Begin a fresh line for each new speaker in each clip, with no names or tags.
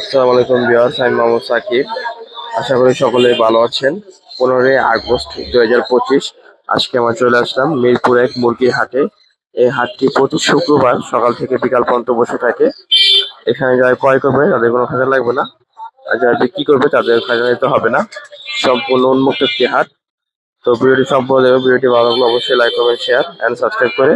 আসসালামু আলাইকুম ভিউয়ার্স, আমি মোহাম্মদ সাকিব। আশা করি সকলেই ভালো আছেন। 15ই আগস্ট 2025 আজকে আমরা চলে আসলাম মিরপুর 1 মুরগির হাটে। এই হাটটি প্রতি শুক্রবার সকাল থেকে বিকাল পর্যন্ত বসে থাকে। এখানে যারা ক্রয় করবে তাদের কোনো খাজা লাগবে না, আর যারা বিক্রি করবে তাদের খাজা নিতে হবে না। সম্পূর্ণ উন্মুক্ত একটি হাট। তো ভিডিওটি সম্পূর্ণ দেখবেন। ভিডিওটি ভালো লাগলে অবশ্যই লাইক করবেন, শেয়ার এন্ড সাবস্ক্রাইব করে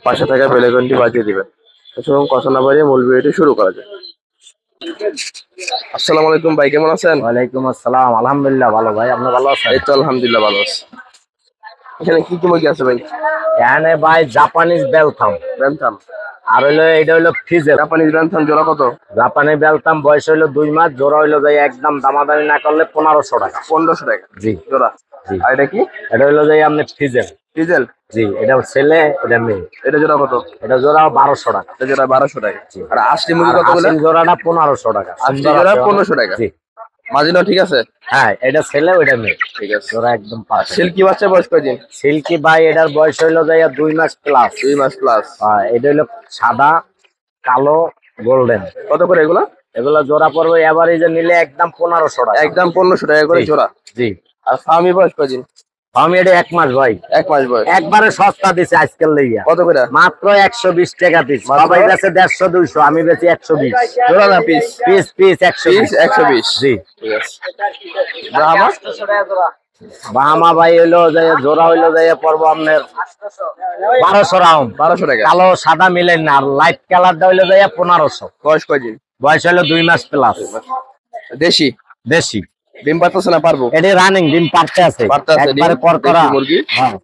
পাশে থাকা বেল আইকনটি বাজিয়ে দিবেন। তো চলুন কথা না বাড়িয়ে মূল ভিডিওটি শুরু করা যায়। আসসালামু আলাইকুম ভাই, কেমন আছেন?
ওয়ালাইকুম আসসালাম, আলহামদুলিল্লাহ ভালো ভাই, আপনি ভালো আছেন?
এই তো আলহামদুলিল্লাহ ভালো আছি। এখানে কি কি মুরগি আছে ভাই?
এখানে ভাই জাপানিজ বেলথাম,
ব্যান্থাম।
আর হইলো এটা হইলো ফিজেল।
জাপানিজ ব্যান্থাম জোড়া কত?
জাপানি বেলথাম বয়স হইলো 2 মাস, জোড়া হইলো যাই একদম দামাদামি না করলে 1500 টাকা।
1500 টাকা
জি
জোড়া।
জি।
আর এটা কি?
এটা হইলো যাই আপনি ফিজেল।
ডিজেল।
জি, এটা ছেলে, এটা মেয়ে।
এটা জোড়া কত?
এটা জোড়া 1200 টাকা।
এটা জোড়া 1200 টাকা।
জি।
আর আসলি মুরগি
আর
কতগুলো?
আসল জোড়াটা 1500 টাকা।
আসলি জোড়া 1500 টাকা।
জি।
মাঝিনো ঠিক আছে?
হ্যাঁ, এটা ছেলে, ওইটা মেয়ে।
ঠিক আছে।
জোড়া একদম পারফেক্ট।
সিল্কি বাচ্চা বয়স কয়দিন?
সিল্কি ভাই এটার বয়স হইলো যাই 2 মাস প্লাস।
2 মাস প্লাস।
এটা হইলো সাদা, কালো, গোল্ডেন।
কত করে এগুলা?
এগুলো জোড়া পড়বে এভারেজে নিলে একদম 1500 টাকা।
একদম 1500 টাকা করে জোড়া।
জি।
আর ফার্মি বয়স কয়দিন?
আমি এটা 1 মাস ভাই।
1 মাস বয়স।
একবারে সস্তা দিছে আজকাল লইয়া।
কত করে?
মাত্র 120 টাকা পিস। সবাই বেচে 150 200, আমি বেচি 120।
জোড়া না পিস?
Piece piece 120।
পিস 120।
জি।
ঠিক আছে। ব্রাহ্মা?
বাহামা ভাই হইলো যে জোড়া হইলো যে পড়ব আপনার 1200 রাউন্ড।
1200 টাকা।
কালো সাদা মিলেন না, আর লাইট কালারটা হইলো যে 1500।
বয়স কয়দিন?
বয়স হইলো 2 মাস প্লাস।
দেশি?
দেশি।
ডিম পারতেছে না পারবো?
এটি রানিং, ডিম পারতে আছে। একবারে করকরা
মুরগি।
হ্যাঁ,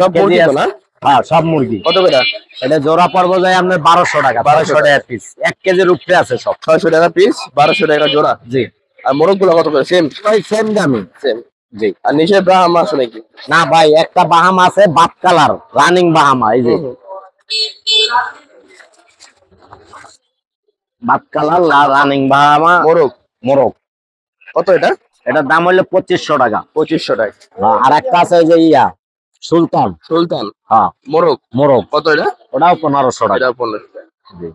সব মুরগি তো না?
হ্যাঁ, সব মুরগি।
কত করে?
এটা জোড়া পড়বে যায় আপনার 1200 টাকা। 1200 টাকা পিস। 1 কেজির উপরে আছে সব।
600 টাকা পিস, 1200 টাকা জোড়া।
জি।
আর মোরগ গুলো কত করে? সেম?
ওই সেম দামি।
সেম।
জি।
আর নিচে ব্রাহ্মা আছে নাকি?
না ভাই, একটা বাহামা আছে বাপ কালার, রানিং বাহামা। এই যে বাপ কালার রানিং বাহামা
মোরগ।
মোরগ।
কত এটা?
এটার দাম হইলো 2500 টাকা।
2500 টাকা।
আর একটা আছে ওই যে ইয়া সুলতান।
সুলতান।
হ্যাঁ,
মোরগ।
মোরগ।
কত এটা?
ওটাও 1500 টাকা।
এটা 1500 টাকা।
জি।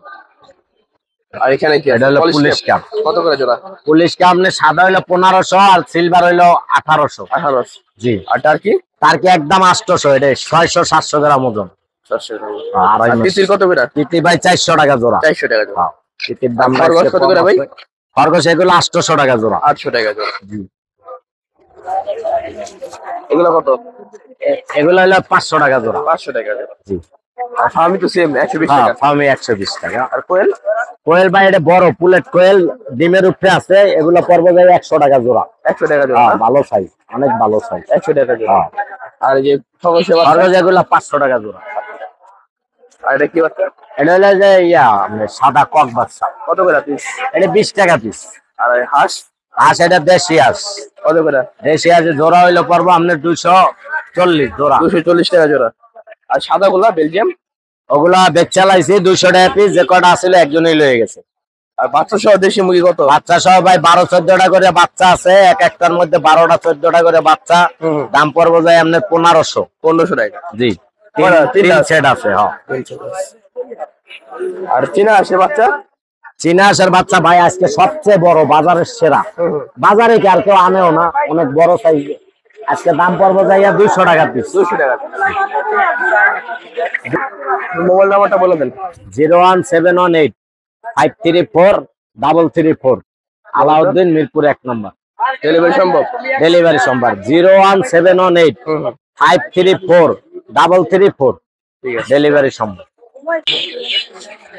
আর এখানে কি?
এটা হলো পুলিশ কাপ।
কত করে জোড়া?
পুলিশ কাপ আপনি সাদা হইলো 1500, আর সিলভার হইলো 1800।
1800।
জি।
আর টার্কি?
টার্কি একদম 800, এটা 600 700 গ্রাম ওজন।
400 টাকা।
আর
তিতির কত করে?
তিতি ভাই 400 টাকা জোড়া।
400 টাকা জোড়া।
তিতির দাম
খরগোশ কত করে ভাই?
খরগোশ এগুলো 800 টাকা জোড়া।
800 টাকা জোড়া।
জি।
এগুলো কত?
এগুলো হলো 500 টাকা জোড়া।
500 টাকা জোড়া।
জি।
আর ফার্মি তো সেম 120
হ্যাঁ,
টাকা।
ফার্মে 120 টাকা।
আর কোয়েল?
কোয়েল ভাই এটা বড় পুলেট কোয়েল, ডিমের উপরে আছে। এগুলো পড়বে যায় 100 টাকা জোড়া।
100 টাকা জোড়া।
হ্যাঁ, ভালো সাইজ, অনেক ভালো সাইজ।
100 টাকা জোড়া।
হ্যাঁ।
আর এই যে খরগোশের বাচ্চা?
খরগোশ এগুলো 500 টাকা জোড়া।
আর এটা কি বাচ্চা?
এটা হলো যে ইয়া সাদা কক বাচ্চা।
কত করে পিস?
এটা 20 টাকা পিস।
আর এই হাঁস?
হাঁস এটা দেশি হাঁস।
কত করে?
দেশি হাঁস জোড়া হইলো পড়বো আপনার 240 জোড়া।
240 টাকা জোড়া। আর সাদা গুলা বেলজিয়াম?
ওগুলা বেচা লাইছি 200 টাকা পিস। যে কটা আসলে একজনই লয়ে গেছে।
আর বাচ্চা সহ দেশি মুরগি কত?
বাচ্চা সহ ভাই 12-14টা করে বাচ্চা আছে। এক একটার মধ্যে 12টা-14টা করে বাচ্চা। দাম পড়বো যায় আপনার 1500।
1500 টাকা।
জি। তিন সেট আছে। হ্যাঁ।
আর চীনা হাঁসের বাচ্চা?
চীনা হাঁসের বাচ্চা ভাই আজকে সবচেয়ে বড়, বাজারের সেরা। বাজারে কি আর কেউ আনেও না, অনেক বড় সাইজ। আজকে দাম পড়বো যাইয়া 200 টাকা পিস।
200 টাকা। মোবাইল নাম্বারটা বলে দেন।
01718534334। আলাউদ্দিন, মিরপুর 1 নম্বর।
ডেলিভারি সম্ভব?
ডেলিভারি সম্ভব। 01718534334।
ঠিক আছে,
ডেলিভারি সম্ভব।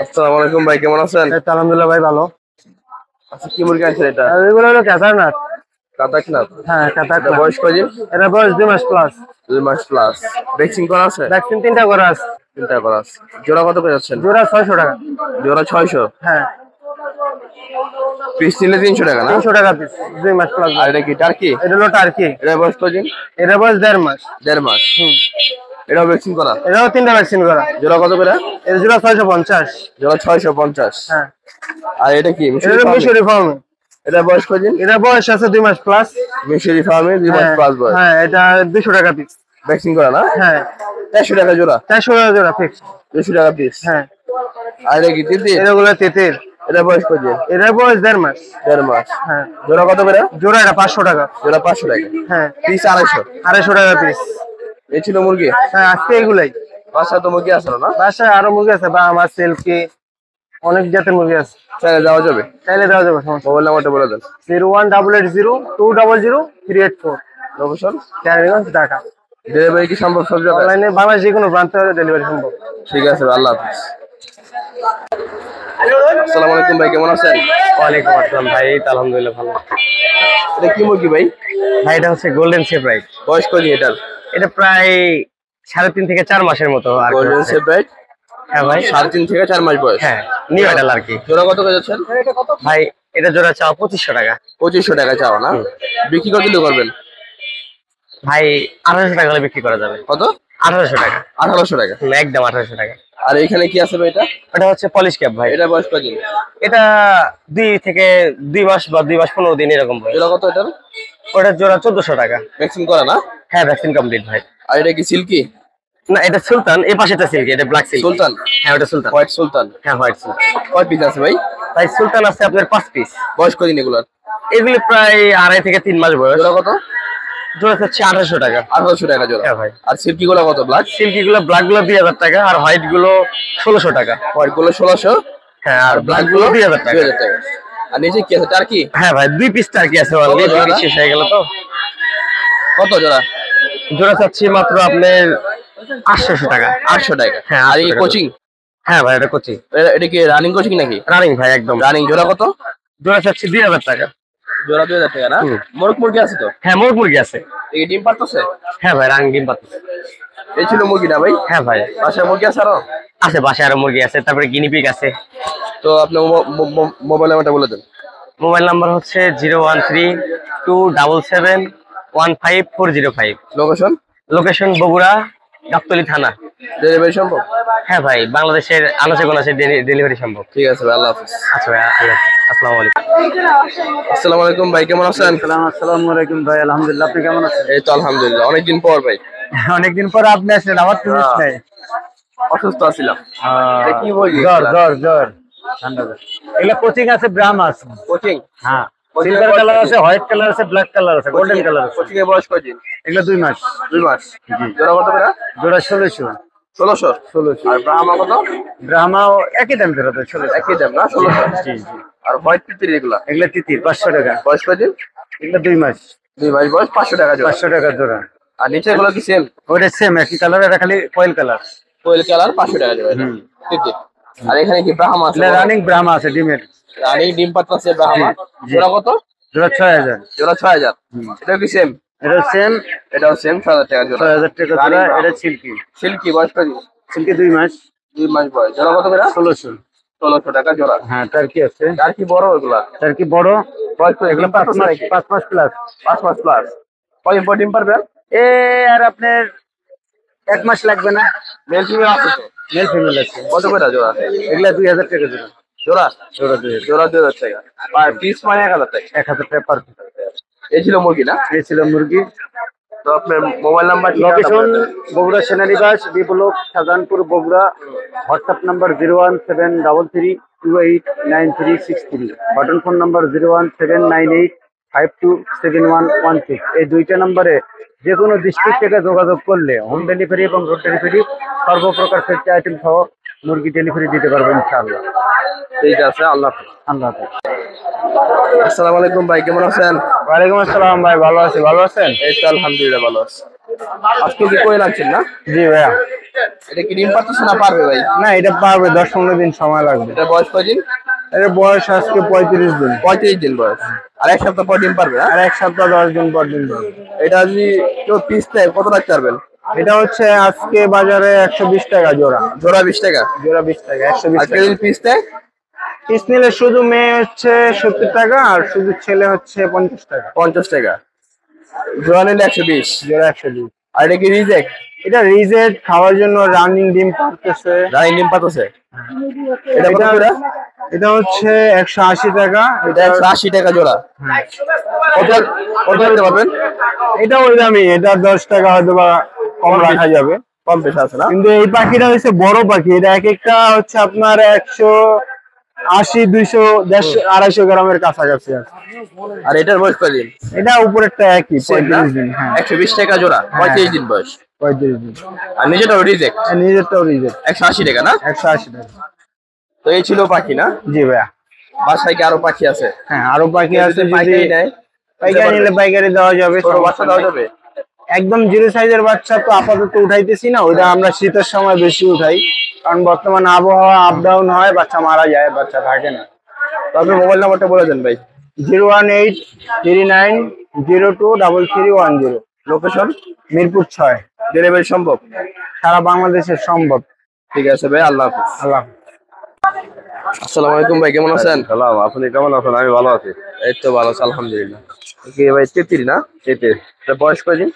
আসসালামু আলাইকুম ভাই, কেমন আছেন?
আলহামদুলিল্লাহ ভাই ভালো।
আচ্ছা, কি মুরগি আছে এটা?
এগুলো হলো কাতারনাথ।
কাতারনাথ?
হ্যাঁ, কাতারনাথ।
বয়স কয়দিন?
এটা বয়স 2 মাস প্লাস।
2 মাস প্লাস। ভ্যাকসিন করা আছে?
ভ্যাকসিন 3টা করে আছে।
3টা করা আছে। জোড়া কত করে যাচ্ছেন?
জোড়া 600 টাকা।
জোড়া 600?
হ্যাঁ।
পিস নিলে 300 টাকা না?
300 টাকা পিস। 2 মাস প্লাস।
আর এটা কি টার্কি?
এটা হলো টার্কি।
এটা বয়স কয়দিন?
এটা বয়স 1.5 মাস।
1.5 মাস। এটাও ভ্যাকসিন করা?
এটাও 3টা ভ্যাকসিন করা।
জোড়া কত করে?
এটা জোড়া 650।
জোড়া 650।
হ্যাঁ।
আর এটা কি?
এটা মিশরি ফার্ম।
এটা বয়স কয়দিন?
এটা বয়স আছে 2 মাস প্লাস।
মিশরি ফার্মে 2 মাস প্লাস বয়স।
হ্যাঁ, এটা 200 টাকা পিস।
ভ্যাকসিন করা না?
হ্যাঁ।
400 টাকা জোড়া?
400 টাকা জোড়া ফিক্স।
200 টাকা পিস।
হ্যাঁ।
আর এটা কি তিতির?
এগুলো তিতির।
এটা বয়স কত?
এটার বয়স 1.5 মাস।
1.5 মাস।
হ্যাঁ,
জোড়া কত করে?
জোড়া এটা 500 টাকা।
জোড়া 500 টাকা।
হ্যাঁ,
পিস 250।
250 টাকা পিস।
এই ছিল মুরগি।
হ্যাঁ, আজকে এগুলাই।
বাসা তো মুরগি আছে না?
বাসায় আরো মুরগি আছে, বা আমার সিল্কি, অনেক জাতের মুরগি আছে।
চাইলে দেওয়া যাবে?
চাইলে দেওয়া যাবে, সমস্যা
মোবাইল নাম্বারটা বলে দেন।
01880 200 384।
লোকেশন?
কেরানীগঞ্জ, ঢাকা।
ডেলিভারি কি সম্ভব সব জায়গায়?
অনলাইনে বাংলাদেশ যে কোনো প্রান্তে ডেলিভারি সম্ভব।
ঠিক আছে, আল্লাহ হাফেজ। আসসালামু আলাইকুম ভাই, কেমন আছেন?
ওয়ালাইকুম আসসালাম ভাই, আলহামদুলিল্লাহ ভালো।
এটা কি মুরগি ভাই?
ভাই এটা হচ্ছে গোল্ডেন শেপরাইট।
বয়স কত এটার?
এটা প্রায় 3.5 থেকে 4 মাসের মতো আর কি
গোল্ডেন
হচ্ছে।
সেপারেট।
হ্যাঁ ভাই,
3.5 থেকে 4 মাস বয়স।
হ্যাঁ, নিউ এডাল আর কি।
জোড়া কত করে যাচ্ছেন?
ভাই এটা জোড়া চাও 2500 টাকা।
2500 টাকা চাও না? বিক্রি কত দিলে করবেন?
ভাই 1800 টাকা হলে বিক্রি করা যাবে।
কত?
1800 টাকা।
1800 টাকা।
একদম 1800 টাকা।
আর এখানে কি আছে ভাই এটা?
এটা হচ্ছে পলিশ ক্যাপ ভাই।
এটা বয়স কত দিন?
এটা 2 থেকে 2 মাস বা 2 মাস 15 দিন এরকম বয়স।
জোড়া কত এটার?
ওটার জোড়া 1400 টাকা।
ভ্যাকসিন করা না?
হ্যাঁ, ভ্যাকসিন কমপ্লিট ভাই।
আর এটা কি সিল্কি?
না, এটা সুলতান, এই পাশেটা সিল্কি, এটা ব্ল্যাক সিল্ক।
সুলতান?
হ্যাঁ, ওটা সুলতান।
হোয়াইট সুলতান।
হ্যাঁ, হোয়াইট সিল্ক।
কয় পিস আছে ভাই?
ভাই সুলতান আছে আপনার 5 পিস।
বয়স কত দিন এগুলার?
এগুলি প্রায় 2.5 থেকে 3 মাস বয়স।
জোড়া কত?
জোড়া হচ্ছে 1800 টাকা।
1800 টাকা জোড়া।
হ্যাঁ ভাই।
আর সিল্কি গুলো কত? ব্ল্যাক?
সিল্কি গুলো, ব্ল্যাক গুলো 2000 টাকা, আর হোয়াইট গুলো 1600 টাকা।
হোয়াইট গুলো 1600।
হ্যাঁ, আর
ব্ল্যাক
ব্ল্যাক গুলো 2000 টাকা।
2000 টাকা। আর নিচে কি আছে? টার্কি?
হ্যাঁ ভাই, 2 পিস টার্কি আছে
কত
অলরেডি,
জোড়া?
শেষ হয়ে গেল তো।
কত জোড়া?
জোড়া চাচ্ছি মাত্র আপনার 800 টাকা।
800 টাকা।
হ্যাঁ,
আর
800
এই
টাকা।
কোচিং?
হ্যাঁ ভাই, এটা কোচি
এটা কি রানিং কোচিং নাকি?
রানিং ভাই, একদম
রানিং। জোড়া কত?
জোড়া চাচ্ছি 2000 টাকা।
জোড়া 2000 টাকা না?
হুম।
মোরগ মুরগি আছে তো?
হ্যাঁ, মোরগ মুরগি আছে।
এই ডিম পারতেছে?
হ্যাঁ ভাই, রানিং ডিম পাচ্ছে।
এই ছিল মুরগিটা ভাই?
হ্যাঁ ভাই,
বাসায় মুরগি আছে আরো?
আছে, বাসায় আরো মুরগি আছে, তারপরে গিনিপিগ আছে।
তো আপনি মোবাইল নাম্বারটা বলে দেন।
মোবাইল নাম্বার হচ্ছে 013-277-15405।
লোকেশন?
লোকেশন বগুড়া, গাবতলী থানা।
ডেলিভারি সম্ভব?
হ্যাঁ ভাই, বাংলাদেশের আনাচে কোনাচে ডেলিভারি সম্ভব।
ঠিক আছে ভাই, আল্লাহ হাফেজ।
আচ্ছা ভাই, আসসালামু আলাইকুম।
আসসালামু আলাইকুম ভাই, কেমন আছেন?
আসসালামু আলাইকুম ভাই, আলহামদুলিল্লাহ, আপনি কেমন আছেন?
এই তো আলহামদুলিল্লাহ, অনেকদিন পর ভাই।
অনেকদিন পর আপনি আসলেন, আমার তো মিস নাই।
অসুস্থ ছিলাম। কি বলি?
জ্বর ঠান্ডা জ্বর। এগুলা কোচিং আছে, ব্রাহ্ম আছে।
কোচিং?
হ্যাঁ,
Coaching
সিলভার
এর
কালার
বয়স
আছে, হোয়াইট কালার আছে, ব্ল্যাক কালার আছে, গোল্ডেন কালার আছে।
কোচিং এর বয়স কয়দিন?
এগুলা 2 মাস।
2 মাস। জোড়া কত করে?
জোড়া 1600।
1600। আর ব্রাহ্মা কত?
ব্রাহ্মাও একই দাম জোড়া তো 1600।
একই দাম না? 1600।
জি জি।
আর হোয়াইট তিতির এগুলা?
এগুলা তিতির 500 টাকা।
বয়স কয়দিন?
এগুলা 2 মাস।
2 মাস বয়স, 500 টাকা জোড়া।
500 টাকা জোড়া।
আর নিচে গুলো কি সেম?
ওটা সেম, একই কালার, এটা খালি কয়েল কালার।
কোয়েল কালার 500 টাকা জোড়া।
হুম।
তিতির। আর এখানে কি ব্রাহ্মা আছে?
এটা রানিং ব্রাহ্মা আছে, ডিমের।
রানিং ডিম পাতাছে ব্রাহ্মা।
জি।
জোড়া কত?
জোড়া 6000।
জোড়া 6000। এটা কি সেম?
এটা সেম,
এটাও সেম 6000 টাকা জোড়া।
6000 টাকা জোড়া। এটা সিল্কি।
সিল্কি বয়স কয়দিন?
সিল্কি 2 মাস।
2 মাস বয়স। জোড়া কত করে?
1600।
1600 টাকা জোড়া।
হ্যাঁ, টার্কি আছে।
আর কি বড় এগুলা?
টার্কি বড়।
বয়স কত?
এগুলো
ডিম পাতাছে নাকি?
5 মাস প্লাস।
5 মাস প্লাস। কয়দিন পর ডিম পারবে?
আর আপনার 1 মাস লাগবে না।
মেল ফিমেল আছে তো?
মেল ফিমেল আছে।
কত করে জোড়া?
এগুলা 2000 টাকা জোড়া।
জোড়া?
জোড়া 2000।
জোড়া 2000 টাকা। আর পিস মানে 1000 টাকা।
1000 টাকা পার পিস।
এই ছিল মুরগি না?
এই ছিল মুরগি।
তো আপনার মোবাইল নাম্বার?
লোকেশন বগুড়া সেনানিবাস, B block, Shahjahanpur, Bogura. WhatsApp number 01733389363। Button phone number 01798527116। এই দুইটা নম্বরে যে কোনো ডিস্ট্রিক্ট থেকে যোগাযোগ করলে হোম ডেলিভারি এবং রোড ডেলিভারি সর্বপ্রকার সেফটি আইটেম সহ মুরগি ডেলিভারি দিতে পারবেন ইনশাআল্লাহ।
ঠিক আছে, আল্লাহ হাফেজ।
আল্লাহ হাফেজ।
আসসালামু আলাইকুম ভাই, কেমন আছেন?
ওয়ালাইকুম আসসালাম ভাই, ভালো আছি, ভালো আছেন?
এই তো আলহামদুলিল্লাহ ভালো আছি। আজকে কি কোয়েল আনছেন না?
জি ভাইয়া।
এটা কি ডিম পারতেছে না পারবে ভাই?
না, এটা পারবে, 10-15 দিন সময় লাগবে।
এটা বয়স কয়দিন?
এর বয়স আজকে 35 দিন।
35 দিন বয়স। আর 1 সপ্তাহ পর ডিম পারবে না?
আর 1 সপ্তাহ 10 দিন পর দিন পারবে।
এটা যদি কেউ পিস নেয় কত রাখতে পারবেন?
এটা হচ্ছে আজকে বাজারে 120 টাকা জোড়া।
জোড়া 20 টাকা।
জোড়া 20 টাকা, 120
আর
টাকা।
কেউ যদি পিস নেয়?
পিস নিলে শুধু মেয়ে হচ্ছে 70 টাকা, আর শুধু ছেলে হচ্ছে 50 টাকা।
50 টাকা। জোড়া নিলে 120।
জোড়া 120।
আর এটা কি রিজেক্ট?
এটা রিজেক্ট, খাওয়ার জন্য রানিং ডিম পারতেছে।
রানিং ডিম পাতাছে। এটা কত করে?
এটা হচ্ছে 180 টাকা।
এটা 180 টাকা জোড়া। কত কত দিতে পারবেন?
এটা ওই দামই, এটা 10 টাকা হয়তো বা কম রাখা যাবে।
কম বেশি আছে না?
কিন্তু এই পাখিটা হচ্ছে বড় পাখি, এটা এক একটা হচ্ছে আপনার 80, 200, 150, 250 গ্রামের কাছাকাছি আছে।
আর এটার বয়স কয়দিন?
এটা উপরেরটা একই, 35 দিন। হ্যাঁ,
120 টাকা জোড়া, 35 দিন বয়স।
35 দিন।
আর নিজেটা রিজেক্ট,
আর নিজেরটাও রিজেক্ট,
180 টাকা না?
180 টাকা।
তো এই ছিল পাখি না?
জি ভাইয়া।
বাসায় কি আরো পাখি আছে?
হ্যাঁ, আরো পাখি আছে। যদি
পাইকারি নেয়,
পাইকারি নিলে পাইকারি দেওয়া যাবে।
ছোট বাচ্চা দেওয়া যাবে?
একদম জিরো সাইজের বাচ্চা তো আপাতত উঠাইতেছি না, ওইটা আমরা শীতের সময় বেশি উঠাই, কারণ বর্তমানে আবহাওয়া আপ ডাউন হয়, বাচ্চা মারা যায়, বাচ্চা থাকে না।
তো আপনি মোবাইল নাম্বারটা বলে দেন ভাই।
01839023310।
লোকেশন
মিরপুর 6।
ডেলিভারি সম্ভব?
সারা বাংলাদেশের সম্ভব।
ঠিক আছে ভাই, আল্লাহ হাফিজ।
আল্লাহ।
আসসালামু আলাইকুম ভাই, কেমন আছেন?
সালাম, আপনি কেমন আছেন? আমি ভালো আছি।
এই তো ভালো আছি আলহামদুলিল্লাহ। কি ভাই তেত্রিশ না?
শীতের
এটা বয়স কয়দিন?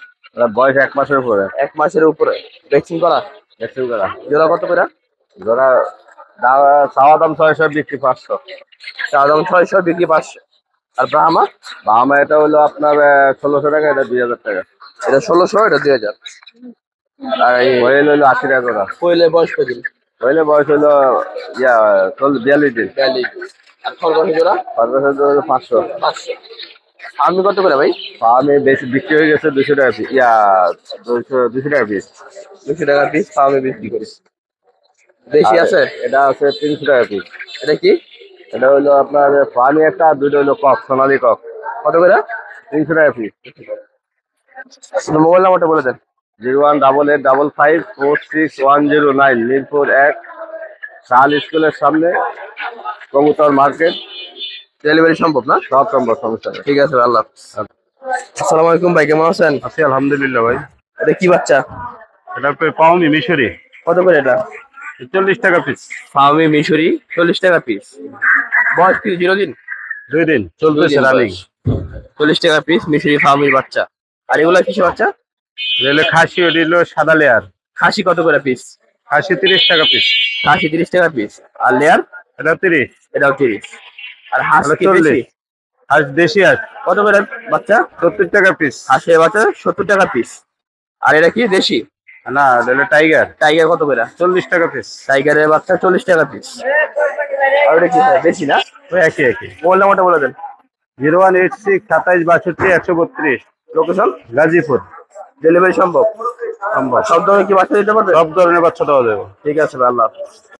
বয়স 1 মাসের উপরে।
1 মাসের উপরে। ভ্যাকসিন করা?
ভ্যাকসিন করা।
জোড়া কত করে?
ধরা চাওয়া দাম 600, বিক্রি 500।
চা দাম 600, বিক্রি 500। আর ব্রাহ্মা?
বাহামা এটা হলো আপনার 1600 টাকা, এটা 2000 টাকা।
এটা 1600, এটা 2000। আর এই
কোয়েল হলো 80 টাকা করে।
কোয়েলের বয়স কয়দিন?
কোয়েলের বয়স হলো 42 দিন।
42। আর খরগোশের জোড়া?
খরগোশের হলো 500।
500। আমি কত করে ভাই?
ফার্মে বেশি বিক্রি হয়ে গেছে 200 টাকা পিস। 200 টাকা পিস।
200 টাকা পিস ফার্মে বিক্রি করিস। দেশি আছে?
এটা আছে 300 টাকা পিস।
এটা কি?
এটা হলো আপনার ফার্মে একটা, আর দুটো হলো কক, সোনালী কক।
কত করে?
300 টাকা পিস।
মোবাইল নাম্বারটা বলে দেন।
01888464109, মিরপুর 1, শাল স্কুলের সামনে, কবুতর মার্কেট।
ডেলিভারি সম্ভব না?
সব সম্ভব, সমস্যা নেই।
ঠিক আছে ভাই, আল্লাহ হাফেজ। আসসালামু আলাইকুম ভাই, কেমন আছেন?
আছি আলহামদুলিল্লাহ ভাই।
এটা কি বাচ্চা?
এটা পাওনি মিশরি,
কত করে এটা?
40 টাকা পিস।
ফার্মি মিশরি 40 টাকা পিস। বয়স কি 0 দিন?
2 দিন চলতেছে রানিং।
40 টাকা পিস মিশরি ফার্মির বাচ্চা। আর এগুলা কিসের বাচ্চা?
রেলে খাসি, ওটি হলো সাদা লেয়ার।
খাসি কত করে পিস?
খাসি 30 টাকা পিস।
খাসি 30 টাকা পিস। আর লেয়ার?
এটা 30।
এটাও 30। আর হাঁস কি
40।
দেশি?
হাঁস দেশি হাঁস
কত করে বাচ্চা?
70 টাকা পিস।
হাঁসের বাচ্চা 70 টাকা পিস। আর এটা কি দেশি?
না, এটা টাইগার।
টাইগার কত করে?
40 টাকা পিস।
টাইগারের বাচ্চা 40 টাকা পিস। আর এটা কি দেশি না?
ওই একই একই।
মোবাইল নাম্বারটা বলে দেন।
01867262132।
লোকেশন?
গাজীপুর।
ডেলিভারি সম্ভব? সব ধরনের কি বাচ্চা দিতে পারবে?
সব ধরনের বাচ্চা দেওয়া যাবে।
ঠিক আছে ভাই, আল্লাহ হাফেজ।